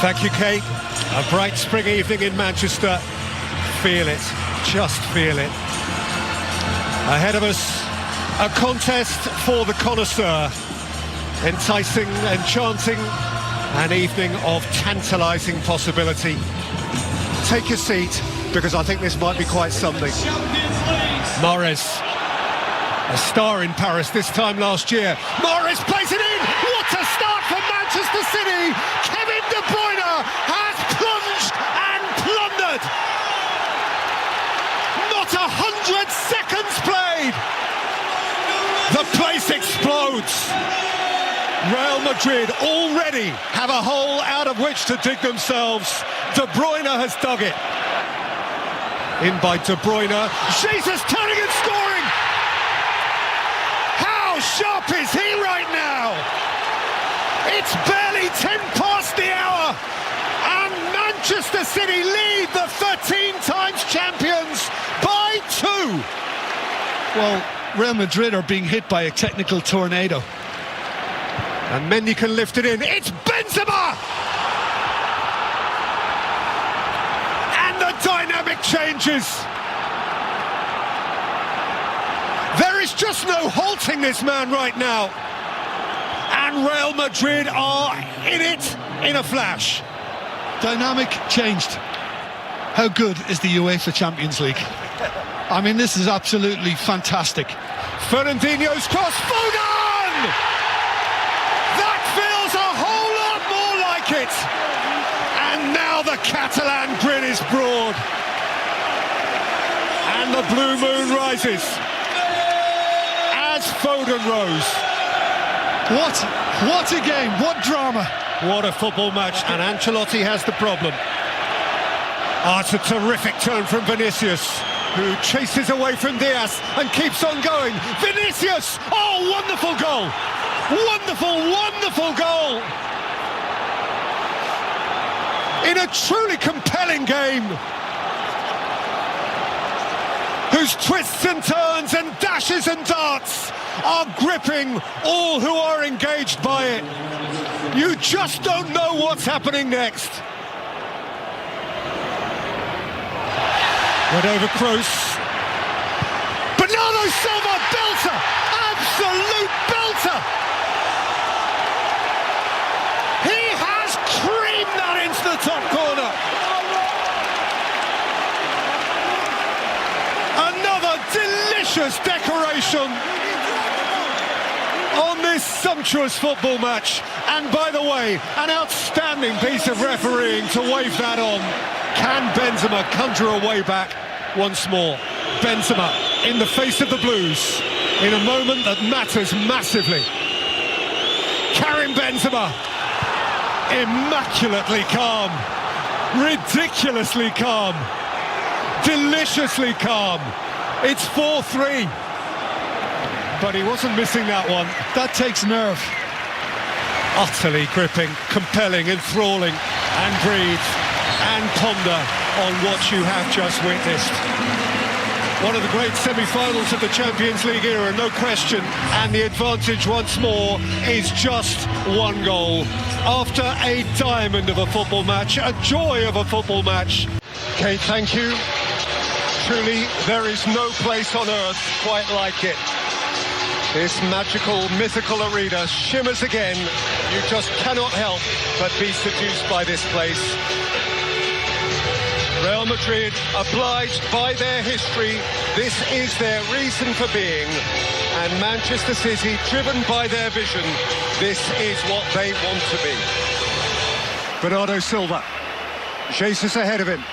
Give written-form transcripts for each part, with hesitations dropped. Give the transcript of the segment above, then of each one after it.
Thank you, Kate. A bright spring evening in Manchester. Feel it, just feel it. Ahead of us, a contest for the connoisseur. Enticing, enchanting, an evening of tantalising possibility. Take your seat, because I think this might be quite something. Mahrez, a star in Paris this time last year. Mahrez plays it in! What a start for Manchester City! Kevin De Bruyne has plunged and plundered! Not 100 seconds played! The place explodes! Real Madrid already have a hole out of which to dig themselves. De Bruyne has dug it. In by De Bruyne. Jesus turning and scoring! How sharp is he right now? It's barely 10 past the hour, and Manchester City lead the 13 times champions by 2. Well, Real Madrid are being hit by a technical tornado. And Mendy can lift it in. It's Benzema! And the dynamic changes. There is just no halting this man right now. And Real Madrid are in it in a flash. Dynamic changed. How good is the UEFA Champions League? I mean, this is absolutely fantastic. Fernandinho's cross, Foden! That feels a whole lot more like it. And now the Catalan grin is broad. And the blue moon rises as Foden rose. What a game, what drama. What a football match, and Ancelotti has the problem. It's a terrific turn from Vinicius, who chases away from Diaz and keeps on going. Vinicius! Oh, wonderful goal! Wonderful, wonderful goal! In a truly compelling game, whose twists and turns and dashes and darts are gripping all who are engaged by it. You just don't know what's happening next. Went over Kroos. Bernardo Silva, belter! Absolute belter! He has creamed that into the top corner. Another delicious decoration on this sumptuous football match. And by the way, an outstanding piece of refereeing to wave that on. Can Benzema conjure a way back once more? Benzema in the face of the Blues in a moment that matters massively. Karim Benzema, immaculately calm, ridiculously calm, deliciously calm. It's 4-3. But he wasn't missing that one. That takes nerve. Utterly gripping, compelling, enthralling, and breathe and ponder on what you have just witnessed. One of the great semi-finals of the Champions League era, no question, and the advantage once more is just one goal. After a diamond of a football match, a joy of a football match. Kate, thank you. Truly, there is no place on earth quite like it. This magical, mythical arena shimmers again. You just cannot help but be seduced by this place. Real Madrid, obliged by their history, this is their reason for being. And Manchester City, driven by their vision, this is what they want to be. Bernardo Silva, Jesus ahead of him.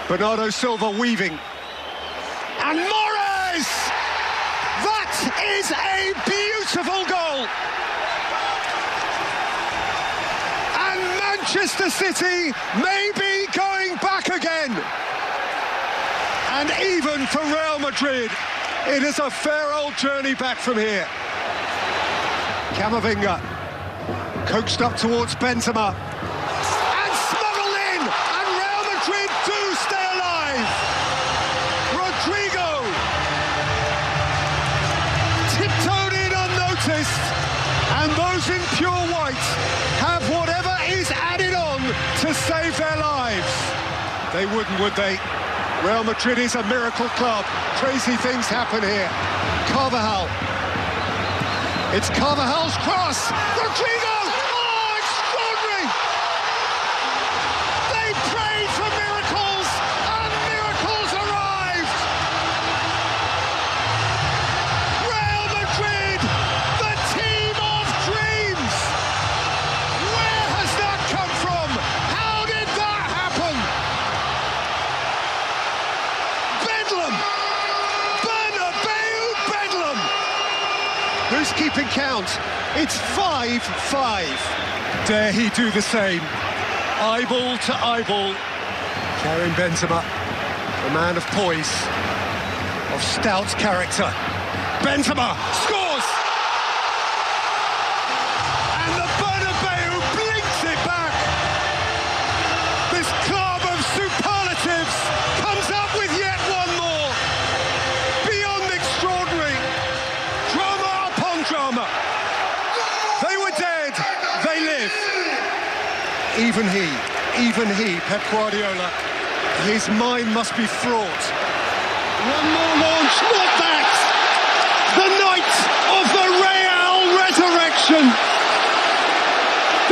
Bernardo Silva weaving. And Mahrez! That is a beautiful goal! And Manchester City may be going back again. And even for Real Madrid, it is a fair old journey back from here. Camavinga, coaxed up towards Benzema. And smuggled in! And Real Madrid do stay alive! Rodrigo! Tiptoed in unnoticed. And those in pure white have whatever is added on to save their lives. They wouldn't, would they? Real Madrid is a miracle club. Crazy things happen here. Carvajal. It's Carvajal's cross. Rodrigo! Oh, extraordinary! They prayed for miracles, and miracles arrived! Real Madrid, the team of dreams! Where has that come from? How did that happen? Bedlam! Bernabeu Bedlam! Who's keeping count? It's 5-5. Dare he do the same? Eyeball to eyeball. Karim Benzema, a man of poise, of stout character. Benzema scores! And the Bernabeu blinks it back. This club of superlatives comes up with yet one more. Beyond extraordinary. Drama upon drama. They were dead, they live. Even he, Pep Guardiola, his mind must be fraught. One more launch, not that! The night of the Real resurrection!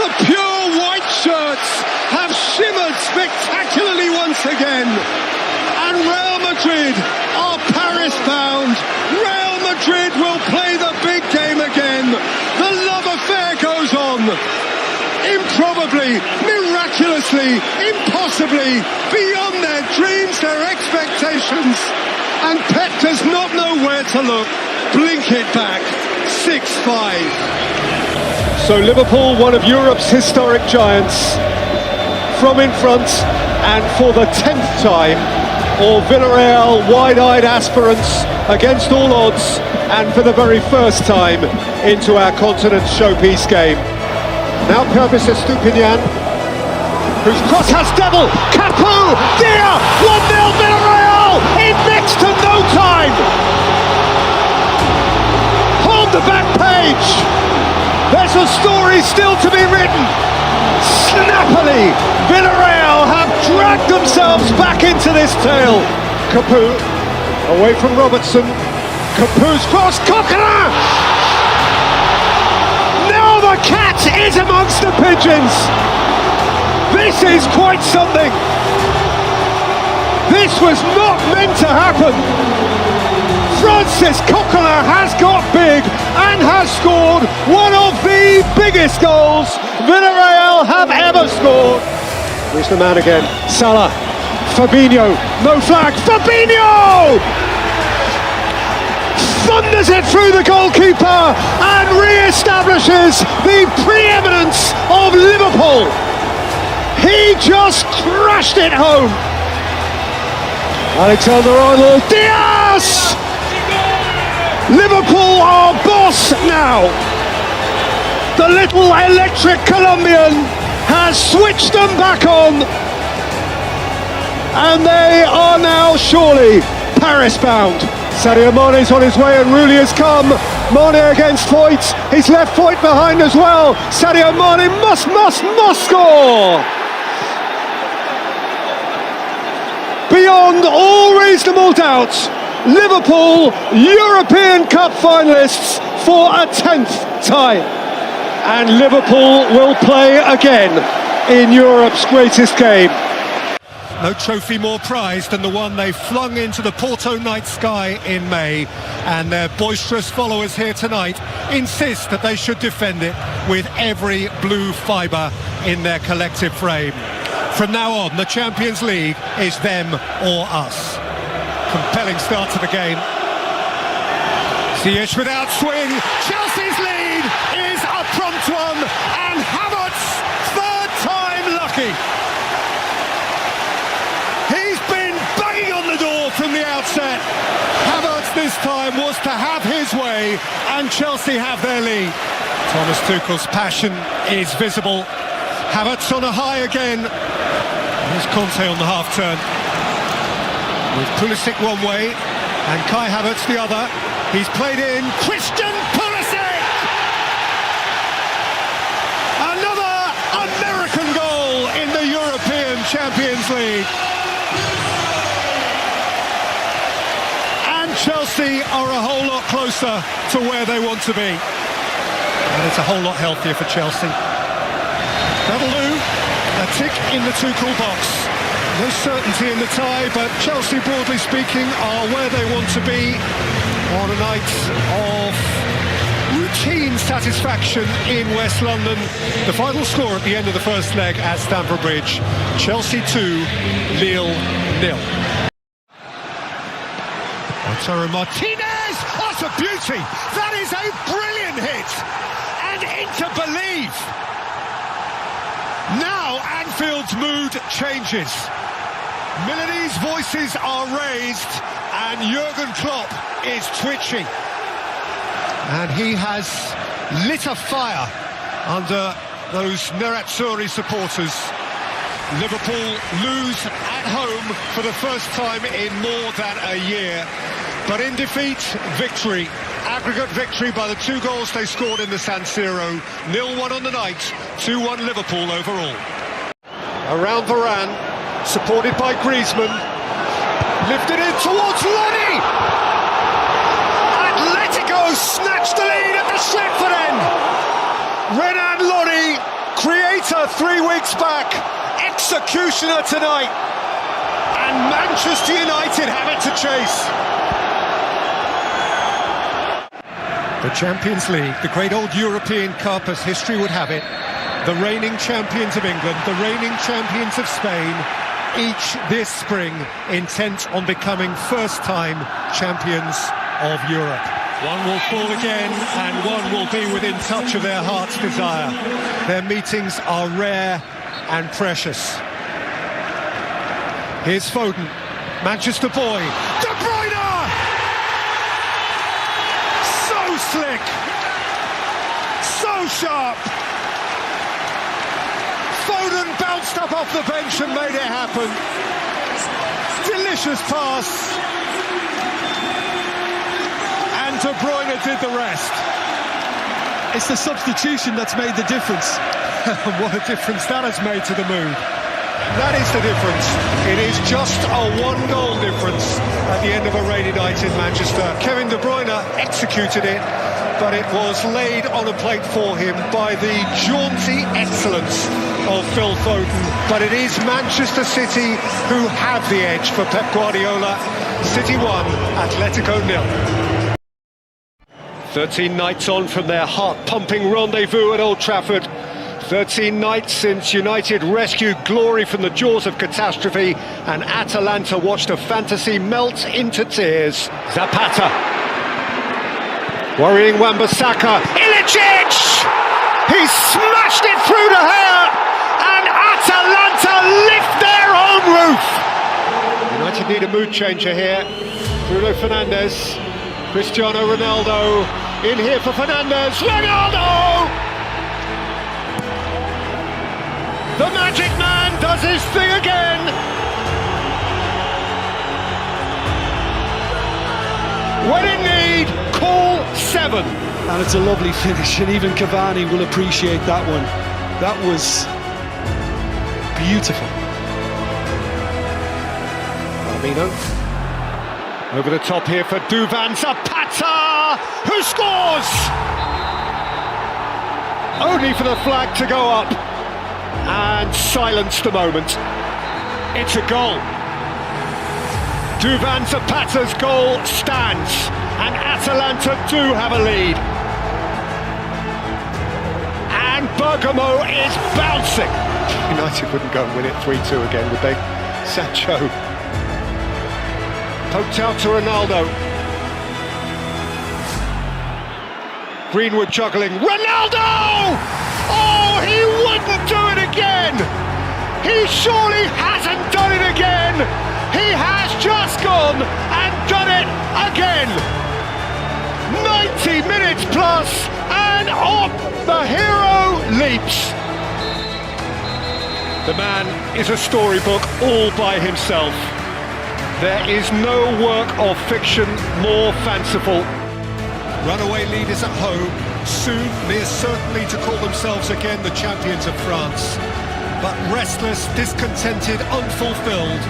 The pure white shirts have shimmered spectacularly once again. And Real Madrid are Paris-bound. Real Madrid will play the big game again. The love affair goes on. Improbably, miraculously, impossibly, beyond their dreams, their expectations. And Pep does not know where to look. Blink it back. 6-5. So Liverpool, one of Europe's historic giants, from in front, and for the 10th time, or Villarreal, wide-eyed aspirants against all odds, and for the very first time into our continent's showpiece game. Now Pervis Estupinian, whose cross has devil, Capu, Dia, 1-0 Villarreal, in next to no time. Hold the back page, there's a story still to be written. Snappily, Villarreal have dragged themselves back into this tale. Capu, away from Robertson, Capu's cross, Coquelin! Now the cat is amongst the pigeons. This is quite something. This was not meant to happen. Francis Coquelin has got big and has scored one of the biggest goals Villarreal have ever scored. Here's the man again, Salah, Fabinho, no flag, Fabinho! Thunders it through the goalkeeper and re-establishes the preeminence of Liverpool. He just crashed it home. Alexander-Arnold, Diaz! Liverpool are boss now. The little electric Colombian has switched them back on. And they are now surely Paris-bound. Sadio Mane's on his way and Rulli has come. Mane against Foyt. He's left Foyt behind as well. Sadio Mane must score! Beyond all reasonable doubt, Liverpool European Cup finalists for a 10th time. And Liverpool will play again in Europe's greatest game. No trophy more prized than the one they flung into the Porto night sky in May, and their boisterous followers here tonight insist that they should defend it with every blue fibre in their collective frame. From now on, the Champions League is them or us. Compelling start to the game. Ziyech without swing. Chelsea's lead is a prompt one, and Havertz, third time lucky. He's been banging on the door from the outset. Havertz this time was to have his way, and Chelsea have their lead. Thomas Tuchel's passion is visible. Havertz on a high again. Here's Conte on the half-turn. With Pulisic one way, and Kai Havertz the other. He's played in Christian Pulisic! Another American goal in the Euro Champions League. And Chelsea are a whole lot closer to where they want to be. And it's a whole lot healthier for Chelsea. That'll do. A tick in the Tuchel box. No certainty in the tie, but Chelsea, broadly speaking, are where they want to be on a night of routine satisfaction in West London. The final score at the end of the first leg at Stamford Bridge: Chelsea 2, Lille 0. Lautaro Martinez! What a beauty! That is a brilliant hit! And into believe! Now Anfield's mood changes. Milanese voices are raised and Jurgen Klopp is twitching. And he has lit a fire under those Nerazzurri supporters. Liverpool lose at home for the first time in more than a year. But in defeat, victory. Aggregate victory by the 2 goals they scored in the San Siro. 0-1 on the night, 2-1 Liverpool overall. Around Varane, supported by Griezmann. Lifted in towards Lonnie! Atletico snatched the lead at the Stretford end! Renan Lonnie, creator 3 weeks back, executioner tonight. And Manchester United have it to chase. The Champions League, the great old European Cup as history would have it, the reigning champions of England, the reigning champions of Spain, each this spring intent on becoming first-time champions of Europe. One will fall again and one will be within touch of their heart's desire. Their meetings are rare and precious. Here's Foden, Manchester boy, De Bruyne! Slick, so sharp. Foden bounced up off the bench and made it happen. Delicious pass, and De Bruyne did the rest. It's the substitution that's made the difference. What a difference that has made to the mood. That is the difference. It is just a 1-goal difference at the end of a rainy night in Manchester. Kevin De Bruyne executed it, but it was laid on a plate for him by the jaunty excellence of Phil Foden. But it is Manchester City who have the edge for Pep Guardiola. City 1, Atletico 0. 13 nights on from their heart-pumping rendezvous at Old Trafford. 13 nights since United rescued glory from the jaws of catastrophe and Atalanta watched a fantasy melt into tears. Zapata. Worrying Wan-Bissaka. Ilicic! He smashed it through the hair and Atalanta lift their own roof. United need a mood changer here. Bruno Fernandes. Cristiano Ronaldo. In here for Fernandes. Ronaldo! The Magic Man does his thing again! When in need, call 7. And it's a lovely finish, and even Cavani will appreciate that one. That was beautiful. Firmino. Over the top here for Duvan Zapata, who scores! Only for the flag to go up. And silence the moment. It's a goal. Duvan Zapata's goal stands, and Atalanta do have a lead. And Bergamo is bouncing. United wouldn't go and win it 3-2 again, would they? Sancho. Poked out to Ronaldo. Greenwood juggling. Ronaldo! Oh, he wouldn't do it again! He surely hasn't done it again! He has just gone and done it again! 90 minutes plus, and up the hero leaps! The man is a storybook all by himself. There is no work of fiction more fanciful. Runaway leaders at home, soon near certainly to call themselves again the champions of France. but restless, discontented, unfulfilled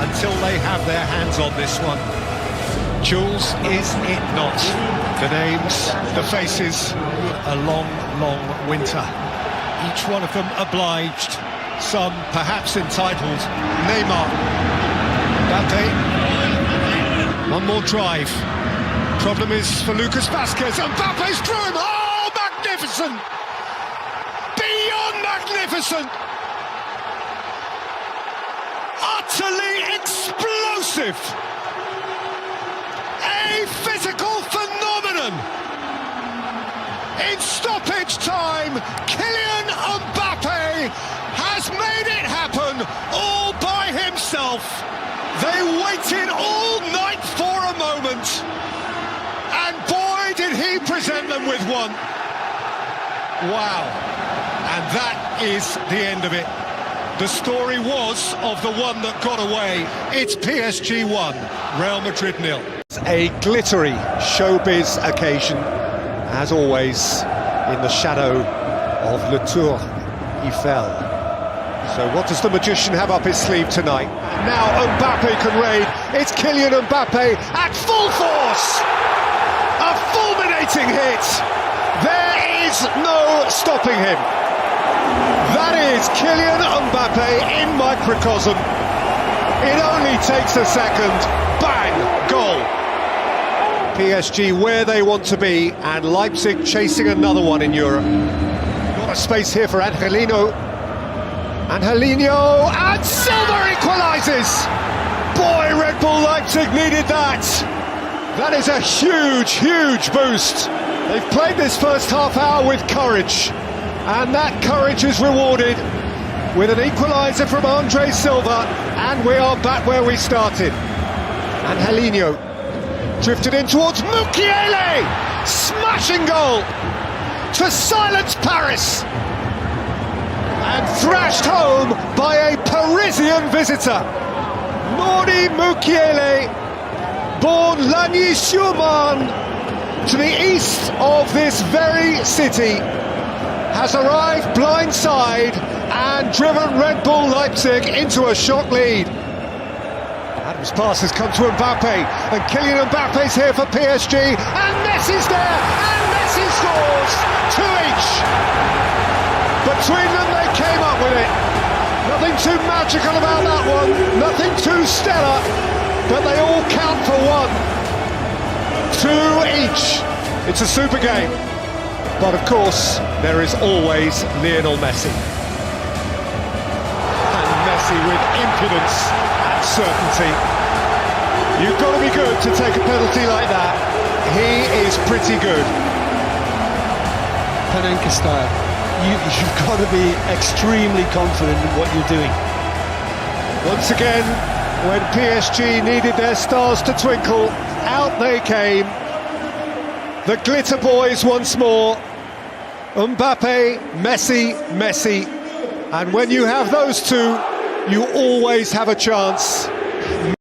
until they have their hands on this one. Jules, is it not? The names, the faces, a long, long winter. Each one of them obliged, some perhaps entitled. Neymar, Mbappe, one more drive. Problem is for Lucas Vazquez, and Mbappe's through him. Oh, magnificent! Beyond magnificent! Utterly explosive! A physical phenomenon! In stoppage time, Kylian Mbappe has made it happen all by himself. They waited all night for a moment, and boy did he present them with one. Wow. And that is the end of it. The story was of the one that got away. It's PSG 1, Real Madrid 0. A glittery showbiz occasion, as always, in the shadow of Le Tour Eiffel. So what does the magician have up his sleeve tonight? Now Mbappe can raid. It's Kylian Mbappe at full force! A fulminating hit! There is no stopping him. That is Kylian Mbappe in microcosm. It only takes a second. Bang! Goal! PSG where they want to be, and Leipzig chasing another one in Europe. Got a space here for Angelino. Angelino, and Silva equalises! Boy, Red Bull Leipzig needed that! That is a huge, huge boost. They've played this first half hour with courage, and that courage is rewarded with an equaliser from Andre Silva, and we are back where we started. Angelino drifted in towards Mukiele! Smashing goal to silence Paris! And thrashed home by a Parisian visitor. Nori Mukiele, born Lagny-sur-Marne, to the east of this very city, has arrived blindside and driven Red Bull Leipzig into a shock lead. Adam's pass has come to Mbappe, and Kylian Mbappe's here for PSG, and Messi's there, and Messi scores! 2 each. Between them they came up with it. Nothing too magical about that one, nothing too stellar, but they all count for one. 2 each. It's a super game. But of course, there is always Lionel Messi. And Messi with impudence and certainty. You've got to be good to take a penalty like that. He is pretty good. Panenka style. You've got to be extremely confident in what you're doing. Once again, when PSG needed their stars to twinkle, out they came. The glitter boys once more. Mbappe, Messi, Messi. And when you have those two, you always have a chance.